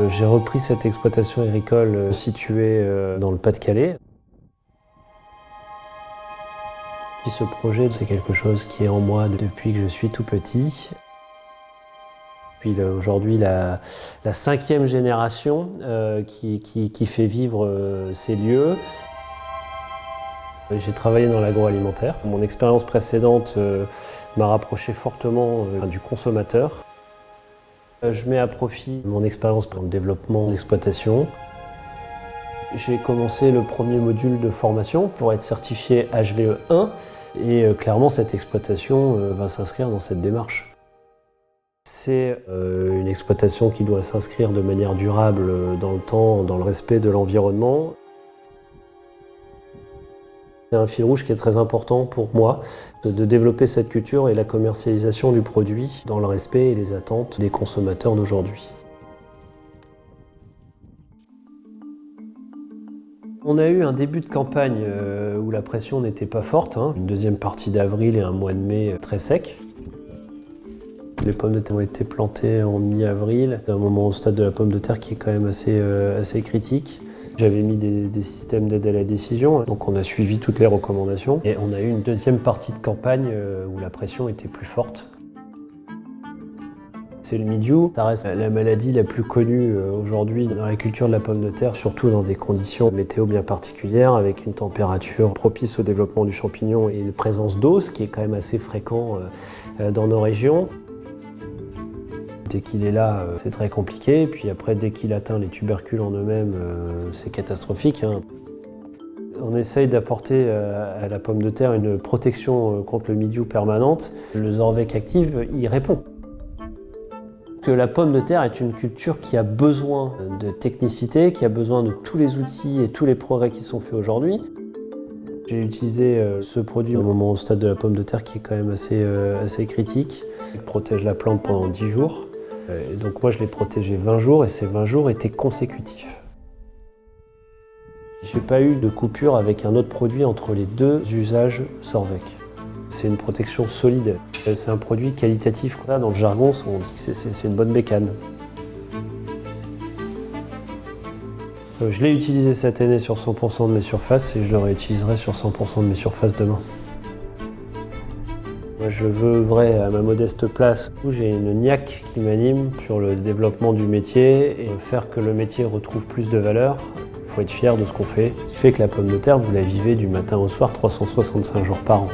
J'ai repris cette exploitation agricole située dans le Pas-de-Calais. Ce projet, c'est quelque chose qui est en moi depuis que je suis tout petit. Puis aujourd'hui, la 5e génération qui fait vivre ces lieux. J'ai travaillé dans l'agroalimentaire. Mon expérience précédente m'a rapproché fortement du consommateur. Je mets à profit mon expérience pour le développement d'exploitation. J'ai commencé le premier module de formation pour être certifié HVE1 et clairement cette exploitation va s'inscrire dans cette démarche. C'est une exploitation qui doit s'inscrire de manière durable dans le temps, dans le respect de l'environnement. C'est un fil rouge qui est très important pour moi, de développer cette culture et la commercialisation du produit dans le respect et les attentes des consommateurs d'aujourd'hui. On a eu un début de campagne où la pression n'était pas forte, une deuxième partie d'avril et un mois de mai très sec. Les pommes de terre ont été plantées en mi-avril, un moment au stade de la pomme de terre qui est quand même assez critique. J'avais mis des systèmes d'aide à la décision, donc on a suivi toutes les recommandations. Et on a eu une deuxième partie de campagne où la pression était plus forte. C'est le mildiou, ça reste la maladie la plus connue aujourd'hui dans la culture de la pomme de terre, surtout dans des conditions météo bien particulières, avec une température propice au développement du champignon et une présence d'eau, ce qui est quand même assez fréquent dans nos régions. Dès qu'il est là, c'est très compliqué. Puis après, dès qu'il atteint les tubercules en eux-mêmes, c'est catastrophique. On essaye d'apporter à la pomme de terre une protection contre le mildiou permanente. Le Zorvec Active y répond. Que la pomme de terre est une culture qui a besoin de technicité, qui a besoin de tous les outils et tous les progrès qui sont faits aujourd'hui. J'ai utilisé ce produit au moment au stade de la pomme de terre qui est quand même assez critique. Il protège la plante pendant 10 jours. Et donc moi je l'ai protégé 20 jours et ces 20 jours étaient consécutifs. J'ai pas eu de coupure avec un autre produit entre les deux usages Zorvec. C'est une protection solide. C'est un produit qualitatif. Dans le jargon, on dit que c'est une bonne bécane. Je l'ai utilisé cette année sur 100% de mes surfaces et je le réutiliserai sur 100% de mes surfaces demain. Moi, je veux œuvrer à ma modeste place où j'ai une niaque qui m'anime sur le développement du métier et faire que le métier retrouve plus de valeur. Il faut être fier de ce qu'on fait. Ce qui fait que la pomme de terre, vous la vivez du matin au soir 365 jours par an.